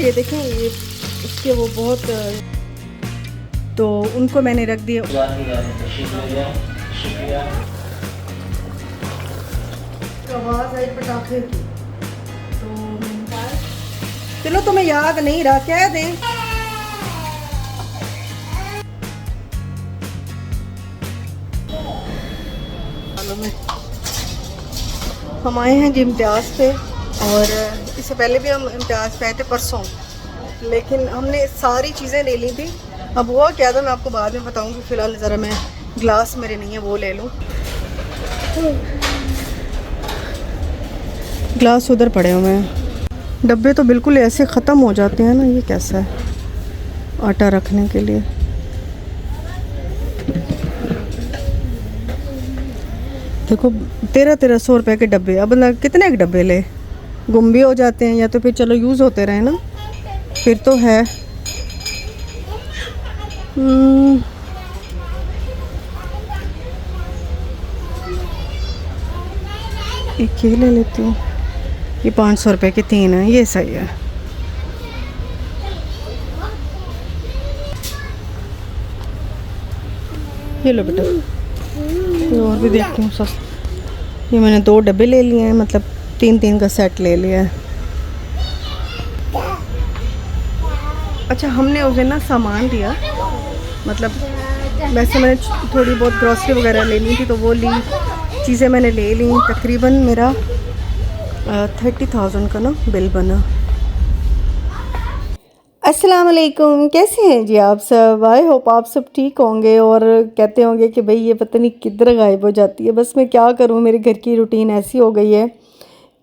ये देखें, ये इसके वो बहुत, तो उनको मैंने रख दिया। आवाज़ आई पटाखे की, तो मैंने कहा चलो तुम्हें याद नहीं रहा, कह दें। हम आए हैं जी इम्तियाज़ पे, और इससे पहले भी हम इम्तियाज़ पे आए थे परसों, लेकिन हमने सारी चीज़ें ले ली थी। अब हुआ क्या था मैं आपको बाद में बताऊंगी। फ़िलहाल ज़रा मैं ग्लास मेरे नहीं है वो ले लूँ। ग्लास उधर पड़े हुए हैं। डब्बे तो बिल्कुल ऐसे ख़त्म हो जाते हैं ना। ये कैसा है आटा रखने के लिए। देखो 1300 रुपये के डब्बे। अब कितने के डब्बे ले, गुम भी हो जाते हैं, या तो फिर चलो यूज़ होते रहे ना, फिर तो है। एक ये ले लेती हूँ, ये 500 रुपये के 3 है, ये सही है। ये लो बेटा, और भी देखती हूँ सस्ता। ये मैंने 2 डब्बे ले लिए हैं, मतलब 3-3 का सेट ले लिया है। अच्छा, हमने उस दिन ना सामान लिया, मतलब वैसे मैंने थोड़ी बहुत ग्रॉसरी वगैरह लेनी थी, तो वो ली चीज़ें मैंने ले ली। तकरीबन मेरा 30,000 का ना बिल बना। अस्सलाम वालेकुम, कैसे हैं जी आप सब? आई होप आप सब ठीक होंगे और कहते होंगे कि भाई ये पता नहीं किधर गायब हो जाती है। बस मैं क्या करूँ, मेरे घर की रूटीन ऐसी हो गई है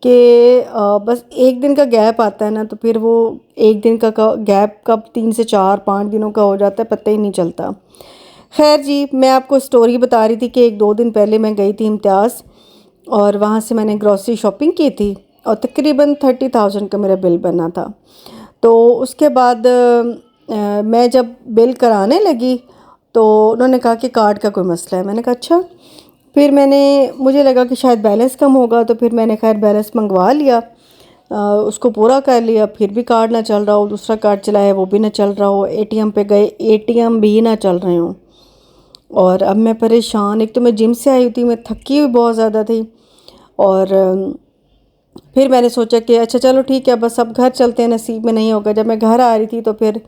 कि बस एक दिन का गैप आता है ना, तो फिर वो एक दिन का गैप कब 3 से 4-5 दिनों का हो जाता है पता ही नहीं चलता। खैर जी, मैं आपको स्टोरी बता रही थी कि 1-2 दिन पहले मैं गई थी इम्तियाज़, और वहाँ से मैंने ग्रॉसरी शॉपिंग की थी, और तकरीबन 30,000 का मेरा बिल बना था। तो उसके बाद मैं जब बिल कराने लगी तो उन्होंने कहा कि कार्ड का कोई मसला है। मैंने कहा अच्छा। फिर मुझे लगा कि शायद बैलेंस कम होगा, तो फिर मैंने खैर बैलेंस मंगवा लिया, उसको पूरा कर लिया। फिर भी कार्ड ना चल रहा हो, दूसरा कार्ड चलाया वो भी ना चल रहा हो, एटीएम पे गए एटीएम भी ना चल रहे हों। और अब मैं परेशान, एक तो मैं जिम से आई थी, मैं थकी हुई बहुत ज़्यादा थी। और फिर मैंने सोचा कि अच्छा चलो ठीक है, बस अब घर चलते हैं, नसीब में नहीं होगा। जब मैं घर आ रही थी तो फिर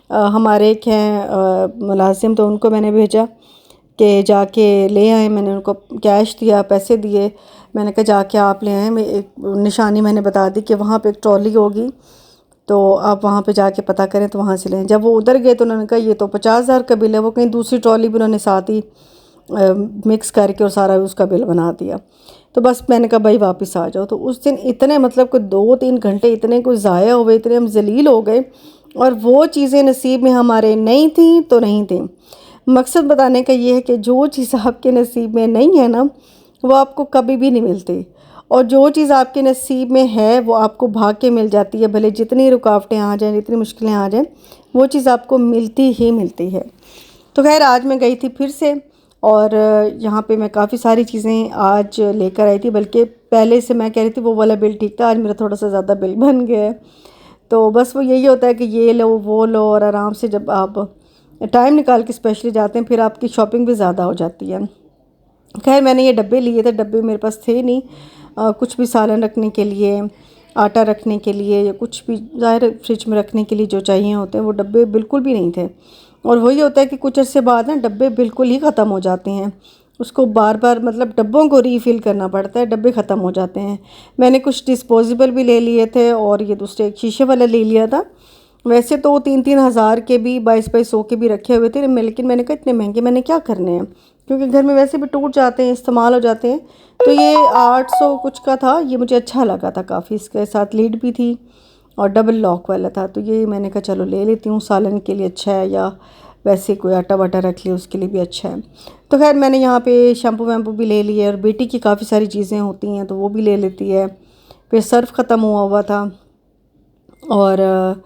हमारे एक हैं मुलाजिम, तो उनको मैंने भेजा कि जाके ले आए। मैंने उनको कैश दिया, पैसे दिए। मैंने कहा जाके आप ले आएँ। मैं एक निशानी मैंने बता दी कि वहाँ पे एक ट्रॉली होगी, तो आप वहाँ पे जाके पता करें, तो वहाँ से लें। जब वो उधर गए तो उन्होंने कहा ये तो 50,000 का बिल है। वो कहीं दूसरी ट्रॉली भी उन्होंने साथ ही मिक्स करके और सारा उसका बिल बना दिया। तो बस मैंने कहा भाई वापस आ जाओ। तो उस दिन इतने मतलब कि 2-3 घंटे इतने कुछ ज़ाया हुए, इतने हम जलील हो गए, और वो चीज़ें नसीब में हमारे नहीं थी तो नहीं थी। मकसद बताने का ये है कि जो चीज़ आपके नसीब में नहीं है ना, वो आपको कभी भी नहीं मिलती, और जो चीज़ आपके नसीब में है वो आपको भाग के मिल जाती है। भले जितनी रुकावटें आ जाएं, जितनी मुश्किलें आ जाएं, वो चीज़ आपको मिलती ही मिलती है। तो खैर आज मैं गई थी फिर से, और यहाँ पे मैं काफ़ी सारी चीज़ें आज लेकर आई थी, बल्कि पहले से मैं कह रही थी वो वाला बिल ठीक था, आज मेरा थोड़ा सा ज़्यादा बिल बन गया है। तो बस वो यही होता है कि ये लो वो लो, और आराम से जब आप टाइम निकाल के स्पेशली जाते हैं, फिर आपकी शॉपिंग भी ज़्यादा हो जाती है। खैर मैंने ये डब्बे लिए थे, डब्बे मेरे पास थे नहीं, कुछ भी सालन रखने के लिए, आटा रखने के लिए, या कुछ भी ज़ाहिर फ्रिज में रखने के लिए जो चाहिए होते हैं, वो डब्बे बिल्कुल भी नहीं थे। और वही होता है कि कुछ अर्से बाद ना डब्बे बिल्कुल ही ख़त्म हो जाते हैं, उसको बार बार मतलब डब्बों को रीफ़िल करना पड़ता है, डब्बे ख़त्म हो जाते हैं। मैंने कुछ डिस्पोजेबल भी ले लिए थे, और ये दूसरे एक शीशे वाला ले लिया था। वैसे तो 3-3 हज़ार के भी 22-2200 के भी रखे हुए थे, लेकिन मैंने कहा इतने महंगे मैंने क्या करने हैं, क्योंकि घर में वैसे भी टूट जाते हैं, इस्तेमाल हो जाते हैं। तो ये 800 कुछ का था, ये मुझे अच्छा लगा था काफ़ी। इसके साथ लीड भी थी और डबल लॉक वाला था, तो ये मैंने कहा चलो ले लेती हूँ, सालन के लिए अच्छा है, या वैसे कोई आटा वाटा रख लिया उसके लिए भी अच्छा है। तो खैर मैंने यहाँ पे शैम्पू वैम्पू भी ले लिए, और बेटी की काफ़ी सारी चीज़ें होती हैं तो वो भी ले लेती है। फिर सर्फ ख़त्म हुआ था, और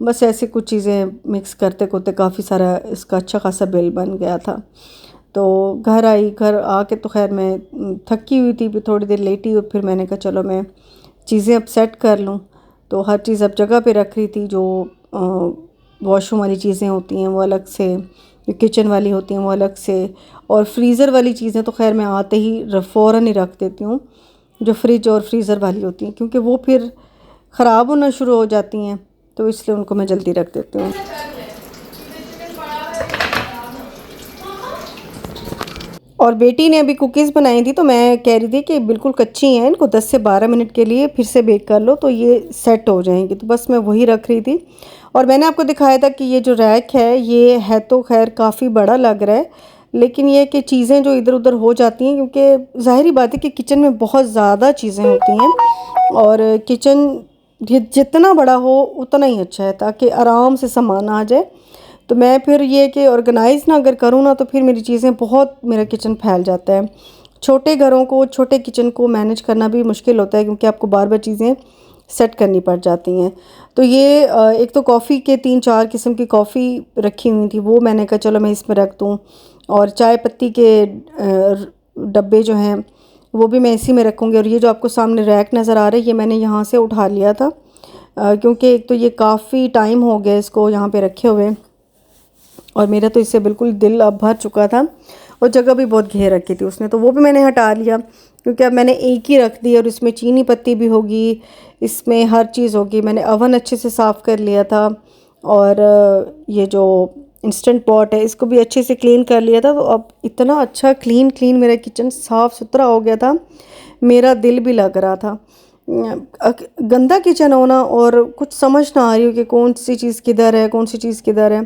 बस ऐसे कुछ चीज़ें मिक्स करते करते काफ़ी सारा इसका अच्छा खासा बिल बन गया था। तो घर आई, घर आके तो खैर मैं थकी हुई थी, फिर थोड़ी देर लेटी, और फिर मैंने कहा चलो मैं चीज़ें अब सेट कर लूँ। तो हर चीज़ अब जगह पे रख रही थी। जो वॉशरूम वाली चीज़ें होती हैं वो अलग से, जो किचन वाली होती हैं वो अलग से, और फ्रीज़र वाली चीज़ें तो खैर मैं आते ही फ़ौरन ही रख देती हूँ, जो फ्रिज और फ्रीज़र वाली होती हैं, क्योंकि वो फिर ख़राब होना शुरू हो जाती हैं, तो इसलिए उनको मैं जल्दी रख देती हूँ। और बेटी ने अभी कुकीज़ बनाई थी, तो मैं कह रही थी कि बिल्कुल कच्ची हैं, इनको 10 से 12 मिनट के लिए फिर से बेक कर लो तो ये सेट हो जाएंगी। तो बस मैं वही रख रही थी। और मैंने आपको दिखाया था कि ये जो रैक है ये है तो खैर काफ़ी बड़ा लग रहा है, लेकिन ये कि चीज़ें जो इधर उधर हो जाती हैं, क्योंकि ज़ाहिरी बात है कि किचन में बहुत ज़्यादा चीज़ें होती हैं, और किचन जितना बड़ा हो उतना ही अच्छा है, ताकि आराम से सामान आ जाए। तो मैं फिर ये कि ऑर्गेनाइज़ ना अगर करूँ ना, तो फिर मेरी चीज़ें बहुत, मेरा किचन फैल जाता है। छोटे घरों को, छोटे किचन को मैनेज करना भी मुश्किल होता है, क्योंकि आपको बार बार चीज़ें सेट करनी पड़ जाती हैं। तो ये एक तो कॉफ़ी के 3-4 किस्म की कॉफ़ी रखी हुई थी, वो मैंने कहा चलो मैं इसमें रख दूँ। और चाय पत्ती के डब्बे जो हैं वो भी मैं इसी में रखूँगी। और ये जो आपको सामने रैक नज़र आ रहा है, ये मैंने यहाँ से उठा लिया था, क्योंकि एक तो ये काफ़ी टाइम हो गया इसको यहाँ पे रखे हुए, और मेरा तो इससे बिल्कुल दिल अब भर चुका था, और जगह भी बहुत घेर रखी थी उसने, तो वो भी मैंने हटा लिया, क्योंकि अब मैंने एक ही रख दी। और इसमें चीनी पत्ती भी होगी, इसमें हर चीज़ होगी। मैंने अवन अच्छे से साफ़ कर लिया था, और ये जो इंस्टेंट पॉट है इसको भी अच्छे से क्लीन कर लिया था। तो अब इतना अच्छा क्लीन मेरा किचन साफ़ सुथरा हो गया था, मेरा दिल भी लग रहा था। गंदा किचन होना और कुछ समझ ना आ रही हो कि कौन सी चीज़ किधर है, कौन सी चीज़ किधर है,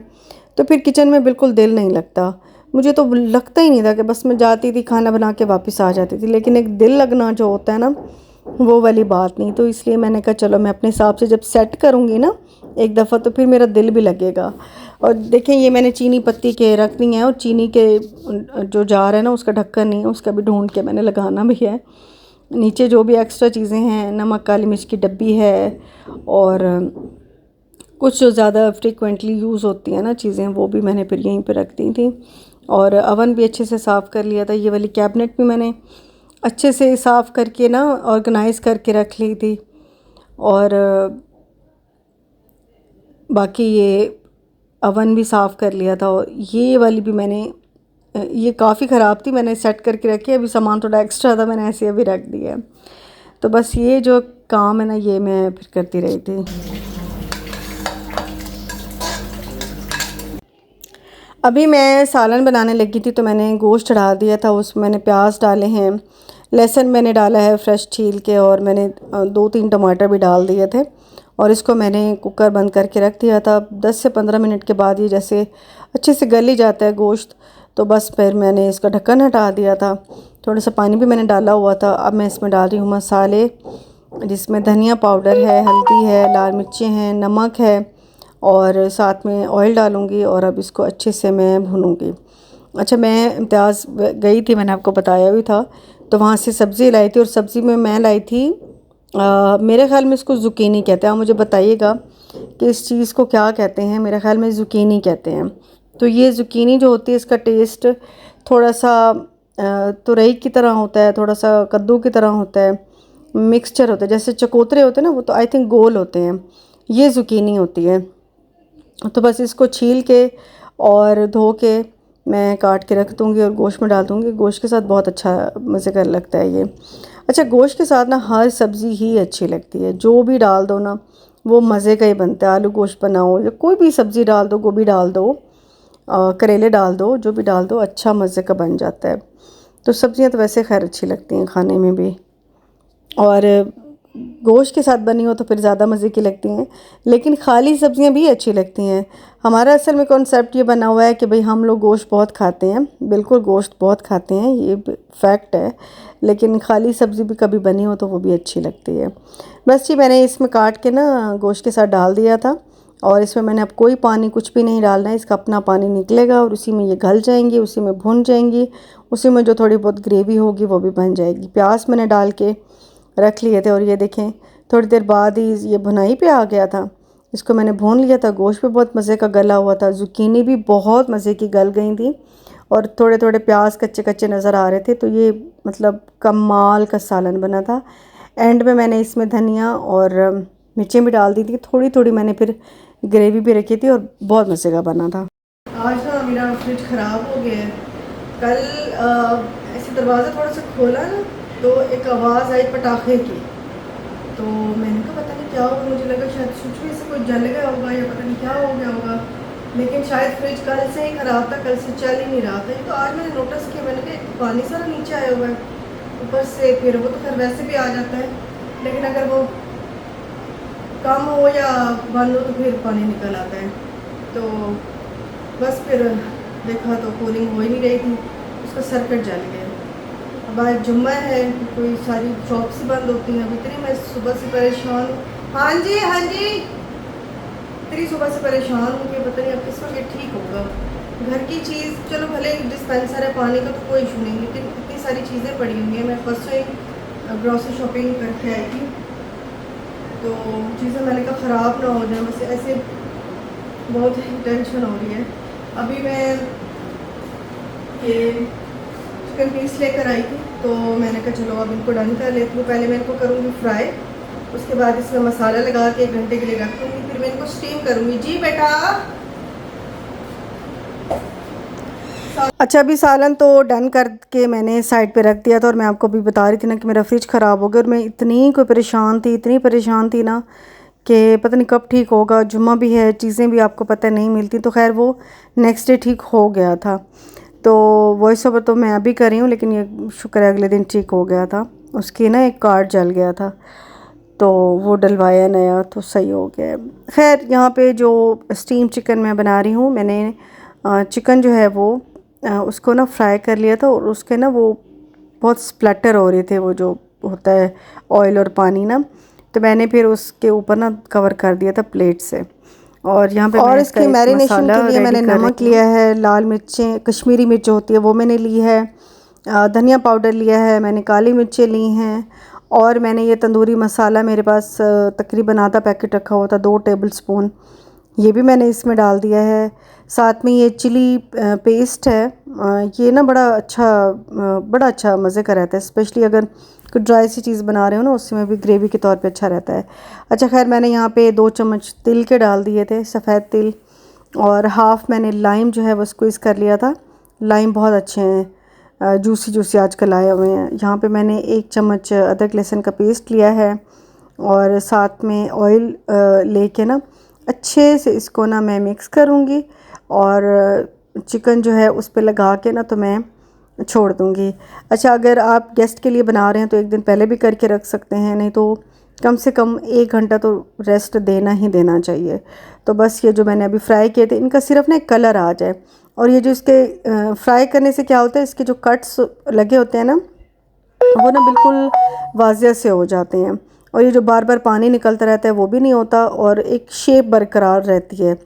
तो फिर किचन में बिल्कुल दिल नहीं लगता। मुझे तो लगता ही नहीं था, कि बस मैं जाती थी खाना बना के वापस आ जाती थी, लेकिन एक दिल लगना जो होता है ना, वो वाली बात नहीं। तो इसलिए मैंने कहा चलो मैं अपने हिसाब से जब सेट करूँगी ना एक दफ़ा, तो फिर मेरा दिल भी लगेगा। और देखें ये मैंने चीनी पत्ती के रख दी हैं, और चीनी के जो जार है ना उसका ढक्कन नहीं है, उसका भी ढूंढ के मैंने लगाना भी है। नीचे जो भी एक्स्ट्रा चीज़ें हैं, नमक काली मिर्च की डब्बी है, और कुछ जो ज़्यादा फ्रीक्वेंटली यूज़ होती हैं ना चीज़ें, वो भी मैंने फिर यहीं पे रख दी थी। और अवन भी अच्छे से साफ़ कर लिया था। ये वाली कैबिनेट भी मैंने अच्छे से साफ़ करके ना ऑर्गेनाइज़ करके रख ली थी। और बाकी ये अवन भी साफ़ कर लिया था। और ये वाली भी मैंने, ये काफ़ी ख़राब थी, मैंने सेट करके रखी है। अभी सामान थोड़ा एक्स्ट्रा था, मैंने ऐसे अभी रख दिया है। तो बस ये जो काम है ना, ये मैं फिर करती रही थी। अभी मैं सालन बनाने लगी थी, तो मैंने गोश्त चढ़ा दिया था, उसमें मैंने प्याज डाले हैं, लहसुन मैंने डाला है फ्रेश छील के, और मैंने 2-3 टमाटर भी डाल दिए थे। और इसको मैंने कुकर बंद करके रख दिया था। 10 से 15 मिनट के बाद ये जैसे अच्छे से गल ही जाता है गोश्त, तो बस फिर मैंने इसका ढक्कन हटा दिया था। थोड़ा सा पानी भी मैंने डाला हुआ था। अब मैं इसमें डाल रही हूँ मसाले, जिसमें धनिया पाउडर है, हल्दी है, लाल मिर्चें हैं, नमक है, और साथ में ऑयल डालूँगी। और अब इसको अच्छे से मैं भूनूँगी। अच्छा, मैं इम्तियाज़ गई थी, मैंने आपको बताया भी था, तो वहाँ से सब्ज़ी लाई थी, और सब्ज़ी में मैं लाई थी मेरे ख़्याल में इसको ज़ुकीनी कहते हैं। आप मुझे बताइएगा कि इस चीज़ को क्या कहते हैं। मेरे ख़्याल में ज़ुकीनी कहते हैं। तो ये ज़ुकीनी जो होती है, इसका टेस्ट थोड़ा सा तुरई की तरह होता है, थोड़ा सा कद्दू की तरह होता है, मिक्सचर होता है। जैसे चकोतरे होते हैं ना, वो तो आई थिंक गोल होते हैं, ये ज़ुकीनी होती है। तो बस इसको छील के और धो के मैं काट के रख दूँगी, और गोश्त में डाल दूँगी। गोश्त के साथ बहुत अच्छा मज़े का लगता है ये। अच्छा, गोश्त के साथ ना हर सब्ज़ी ही अच्छी लगती है, जो भी डाल दो ना वो मज़े का ही बनता है। आलू गोश्त बनाओ या कोई भी सब्ज़ी डाल दो, गोभी डाल दो, करेले डाल दो, जो भी डाल दो अच्छा मज़े का बन जाता है। तो सब्ज़ियाँ तो वैसे खैर अच्छी लगती हैं खाने में भी, और गोश्त के साथ बनी हो तो फिर ज़्यादा मज़े की लगती हैं, लेकिन खाली सब्ज़ियाँ भी अच्छी लगती हैं। हमारा असल में कॉन्सेप्ट ये बना हुआ है कि भाई हम लोग गोश्त बहुत खाते हैं, बिल्कुल गोश्त बहुत खाते हैं, ये फैक्ट है, लेकिन खाली सब्ज़ी भी कभी बनी हो तो वो भी अच्छी लगती है। बस जी, मैंने इसमें काट के ना गोश्त के साथ डाल दिया था, और इसमें मैंने अब कोई पानी कुछ भी नहीं डालना है। इसका अपना पानी निकलेगा, और उसी में ये गल जाएंगी, उसी में भुन जाएंगी, उसी में जो थोड़ी बहुत ग्रेवी होगी वो भी बन जाएगी। प्याज मैंने डाल के रख लिए थे, और ये देखें थोड़ी देर बाद ही ये भुनाई पे आ गया था। इसको मैंने भून लिया था। गोश्त भी बहुत मज़े का गला हुआ था, ज़ुकीनी भी बहुत मज़े की गल गई थी, और थोड़े थोड़े प्याज कच्चे कच्चे नज़र आ रहे थे। तो ये मतलब कमाल का सालन बना था। एंड में मैंने इसमें धनिया और मिर्चें भी डाल दी थी थोड़ी थोड़ी, मैंने फिर ग्रेवी भी रखी थी और बहुत मज़े का बना था। आज ना मेरा फ्रिज ख़राब हो गया है। कल ऐसे दरवाज़ा थोड़ा सा खोला ना तो एक आवाज़ आई पटाखे की, तो मैंने कहा पता नहीं क्या होगा, मुझे लगा शायद स्विच में से कोई जल गया होगा या पता नहीं क्या हो गया होगा, लेकिन शायद फ्रिज कल से ही ख़राब था, कल से चल ही नहीं रहा था। ये तो आज मैंने नोटिस किया, मैंने कहा पानी सारा नीचे आया हुआ है ऊपर से, फिर वो तो खैर वैसे भी आ जाता है, लेकिन अगर वो कम हो या बंद हो तो फिर पानी निकल आता है। तो बस फिर देखा तो कूलिंग हो ही नहीं रही थी, उसका सर्किट जल गया। अब आज जुम्मा है, कोई सारी शॉप्स ही बंद होती हैं। अब इतनी मैं सुबह से परेशान हूँ। हाँ जी हाँ जी, इतनी सुबह से परेशान हूँ कि पता नहीं अब किस वक्त ये ठीक होगा। घर की चीज़ चलो भले डिस्पेंसर है पानी का तो कोई इशू नहीं, लेकिन इतनी सारी चीज़ें पड़ी हुई हैं। मैं फर्स्ट टाइम ग्रॉसरी शॉपिंग करके आई थी, तो चीज़ें मैंने कहा ख़राब ना हो जाए, बस ऐसे बहुत टेंशन हो रही है। अभी मैं ये चिकन पीस लेकर आई थी, तो मैंने कहा चलो अब इनको डन कर लेती हूँ। पहले मैं इनको करूँगी फ्राई, उसके बाद इसमें मसाला लगा के 1 घंटे के लिए रख दूँगी, फिर मैं इनको स्टीम करूँगी। जी बेटा। अच्छा, अभी सालन तो डन करके मैंने साइड पे रख दिया था, और मैं आपको अभी बता रही थी ना कि मेरा फ्रिज ख़राब हो गया, और मैं इतनी इतनी परेशान थी ना कि पता नहीं कब ठीक होगा। जुम्मा भी है, चीज़ें भी आपको पता नहीं मिलती, तो खैर वो नेक्स्ट डे ठीक हो गया था। तो वॉइस ओवर तो मैं अभी कर रही हूँ, लेकिन ये शुक्र है अगले दिन ठीक हो गया था। उसकी ना एक कार्ड जल गया था, तो वो डलवाया नया, तो सही हो गया। खैर यहाँ पे जो स्टीम चिकन मैं बना रही हूँ, मैंने चिकन जो है वो उसको ना फ्राई कर लिया था, और उसके ना वो बहुत स्प्लैटर हो रहे थे, वो जो होता है ऑयल और पानी ना, तो मैंने फिर उसके ऊपर ना कवर कर दिया था प्लेट से। और यहाँ पे और इसकी मैरिनेशन के लिए मैंने नमक लिया है, लाल मिर्चें, कश्मीरी मिर्च होती है वो मैंने ली है, धनिया पाउडर लिया है मैंने, काली मिर्चें ली हैं, और मैंने ये तंदूरी मसाला मेरे पास तकरीबन आधा पैकेट रखा हुआ था, 2 टेबल स्पून, ये भी मैंने इसमें डाल दिया है। साथ में ये चिली पेस्ट है, ये ना बड़ा अच्छा मज़े का रहता है, स्पेशली अगर कोई ड्राई सी चीज़ बना रहे हो ना, उसमें भी ग्रेवी के तौर पे अच्छा रहता है। अच्छा खैर, मैंने यहाँ पे 2 चम्मच तिल के डाल दिए थे, सफ़ेद तिल, और हाफ़ मैंने लाइम जो है वो स्क्वीज़ कर लिया था। लाइम बहुत अच्छे हैं, जूसी जूसी आजकल आए हुए हैं। यहाँ पे मैंने 1 चम्मच अदरक लहसुन का पेस्ट लिया है, और साथ में ऑयल लेके ना अच्छे से इसको ना मैं मिक्स करूँगी, और चिकन जो है उस पे लगा के ना तो मैं छोड़ दूँगी। अच्छा, अगर आप गेस्ट के लिए बना रहे हैं तो 1 दिन पहले भी करके रख सकते हैं, नहीं तो कम से कम 1 घंटा तो रेस्ट देना ही देना चाहिए। तो बस ये जो मैंने अभी फ्राई किए थे, इनका सिर्फ ना एक कलर आ जाए, और ये जो इसके फ्राई करने से क्या होता है, इसके जो कट्स लगे होते हैं ना, वो ना बिल्कुल वाज़िया से हो जाते हैं, और ये जो बार बार पानी निकलता रहता है वो भी नहीं होता, और एक शेप बरकरार रहती है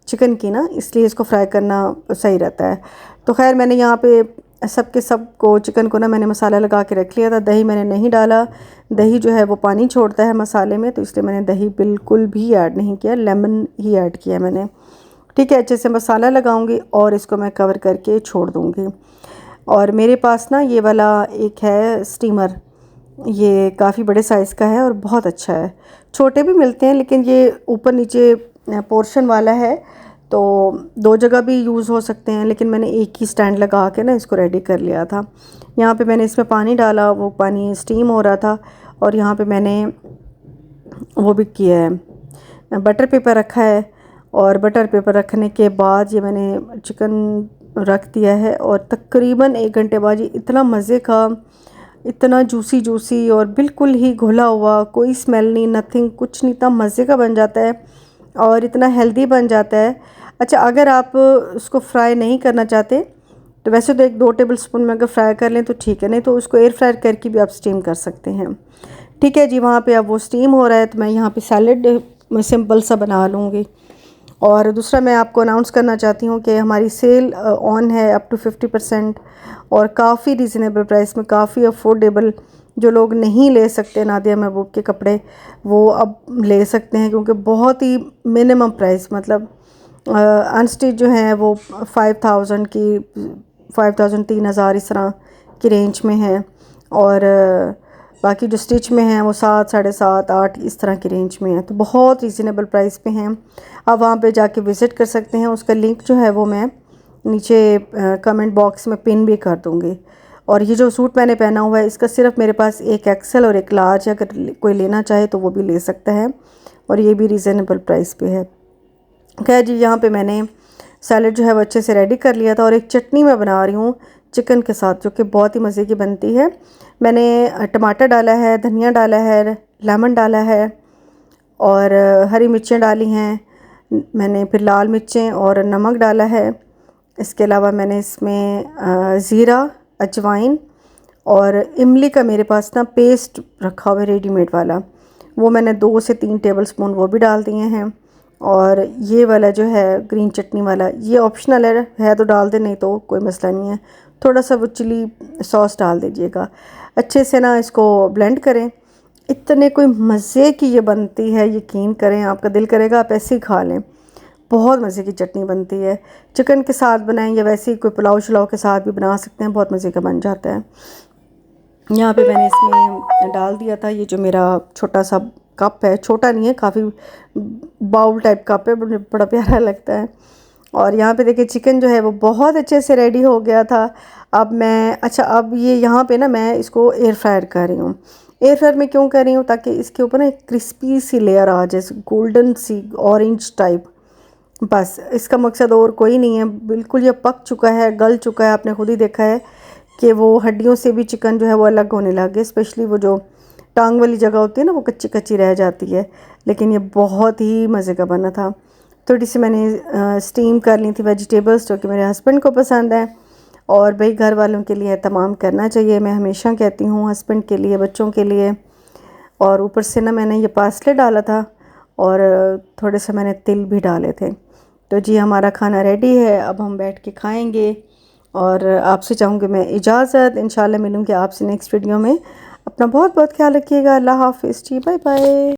चिकन की ना, इसलिए इसको फ्राई करना सही रहता है। तो खैर, मैंने यहाँ पे सब को चिकन को ना मैंने मसाला लगा के रख लिया था। दही मैंने नहीं डाला, दही जो है वो पानी छोड़ता है मसाले में, तो इसलिए मैंने दही बिल्कुल भी ऐड नहीं किया, लेमन ही ऐड किया मैंने। ठीक है, अच्छे से मसाला लगाऊंगी और इसको मैं कवर करके छोड़ दूँगी। और मेरे पास ना ये वाला एक है स्टीमर, ये काफ़ी बड़े साइज़ का है और बहुत अच्छा है। छोटे भी मिलते हैं, लेकिन ये ऊपर नीचे पोर्शन वाला है, तो 2 जगह भी यूज़ हो सकते हैं, लेकिन मैंने एक ही स्टैंड लगा के ना इसको रेडी कर लिया था। यहाँ पे मैंने इसमें पानी डाला, वो पानी स्टीम हो रहा था, और यहाँ पे मैंने वो भी किया है, बटर पेपर रखा है, और बटर पेपर रखने के बाद ये मैंने चिकन रख दिया है, और तकरीबन 1 घंटे बाद ये इतना मज़े का, इतना जूसी जूसी और बिल्कुल ही घुला हुआ, कोई स्मेल नहीं, नथिंग, कुछ नहीं, इतना मज़े का बन जाता है और इतना हेल्दी बन जाता है। अच्छा, अगर आप उसको फ्राई नहीं करना चाहते तो वैसे तो 1-2 टेबल स्पून में अगर फ्राई कर लें तो ठीक है, नहीं तो उसको एयर फ्रायर करके भी आप स्टीम कर सकते हैं। ठीक है जी, वहाँ पे अब वो स्टीम हो रहा है, तो मैं यहाँ पे सैलड सिंपल सा बना लूँगी। और दूसरा मैं आपको अनाउंस करना चाहती हूँ कि हमारी सेल ऑन है अप टू 50%, और काफ़ी रीज़नेबल प्राइस में, काफ़ी अफोर्डेबल। जो लोग नहीं ले सकते नादिया महबूब के कपड़े, वो अब ले सकते हैं, क्योंकि बहुत ही मिनिमम प्राइस, मतलब अनस्टिच जो हैं वो 5000 की, 5000 3000 इस तरह की रेंज में है, और बाकी जो स्टिच में हैं वो 7, 7.5, 8 इस तरह की रेंज में है। तो बहुत रीज़नेबल प्राइस पे हैं। आप वहाँ पे जाके विज़िट कर सकते हैं। उसका लिंक जो है वो मैं नीचे कमेंट बॉक्स में पिन भी कर दूँगी। और ये जो सूट मैंने पहना हुआ है इसका सिर्फ मेरे पास एक एक्सेल और एक लार्ज है, अगर कोई लेना चाहे तो वो भी ले सकता है, और ये भी रीज़नेबल प्राइस पे है। खैर जी, यहाँ पे मैंने सैलड जो है वो अच्छे से रेडी कर लिया था, और एक चटनी मैं बना रही हूँ चिकन के साथ, जो कि बहुत ही मज़े की बनती है। मैंने टमाटर डाला है, धनिया डाला है, लेमन डाला है, और हरी मिर्चें डाली हैं मैंने, फिर लाल मिर्चें और नमक डाला है। इसके अलावा मैंने इसमें ज़ीरा, अजवाइन और इमली का मेरे पास ना पेस्ट रखा हुआ है रेडीमेड वाला, वो मैंने 2 से 3 टेबलस्पून वो भी डाल दिए हैं। और ये वाला जो है ग्रीन चटनी वाला, ये ऑप्शनल है तो डाल दे, नहीं तो कोई मसला नहीं है। थोड़ा सा वो चिली सॉस डाल दीजिएगा। अच्छे से ना इसको ब्लेंड करें। इतने कोई मज़े की ये बनती है, यकीन करें आपका दिल करेगा आप ऐसे ही खा लें। बहुत मज़े की चटनी बनती है। चिकन के साथ बनाएं या वैसे ही कोई पुलाव शलाव के साथ भी बना सकते हैं, बहुत मज़े का बन जाता है। यहाँ पे मैंने इसमें डाल दिया था ये जो मेरा छोटा सा कप है, छोटा नहीं है, काफ़ी बाउल टाइप कप है, बड़ा प्यारा लगता है। और यहाँ पे देखिए चिकन जो है वो बहुत अच्छे से रेडी हो गया था। अब मैं अब ये यहाँ पे ना मैं इसको एयर फ्रायर कर रही हूँ। एयर फ्रायर में क्यों कर रही हूँ, ताकि इसके ऊपर ना एक क्रिस्पी सी लेयर आ जाए, गोल्डन सी ऑरेंज टाइप। बस इसका मकसद और कोई नहीं है। बिल्कुल ये पक चुका है, गल चुका है। आपने खुद ही देखा है कि वो हड्डियों से भी चिकन जो है वो अलग होने लग गया। स्पेशली वो जो टांग वाली जगह होती है ना, वो कच्ची कच्ची रह जाती है। लेकिन ये बहुत ही मज़े का बना था। थोड़ी सी मैंने स्टीम कर ली थी वेजिटेबल्स, जो कि मेरे हस्बैंड को पसंद है, और भाई घर वालों के लिए तमाम करना चाहिए। मैं हमेशा कहती हूँ, हस्बैंड के लिए, बच्चों के लिए। और ऊपर से ना मैंने ये पासले डाला था, और थोड़े से मैंने तिल भी डाले थे। तो जी हमारा खाना रेडी है, अब हम बैठ के खाएंगे। और आपसे चाहूँगी मैं इजाज़त। इंशाल्लाह मिलूँगी आपसे नेक्स्ट वीडियो में। अपना बहुत बहुत ख्याल रखिएगा। अल्लाह हाफ़िज़ जी, बाय बाय।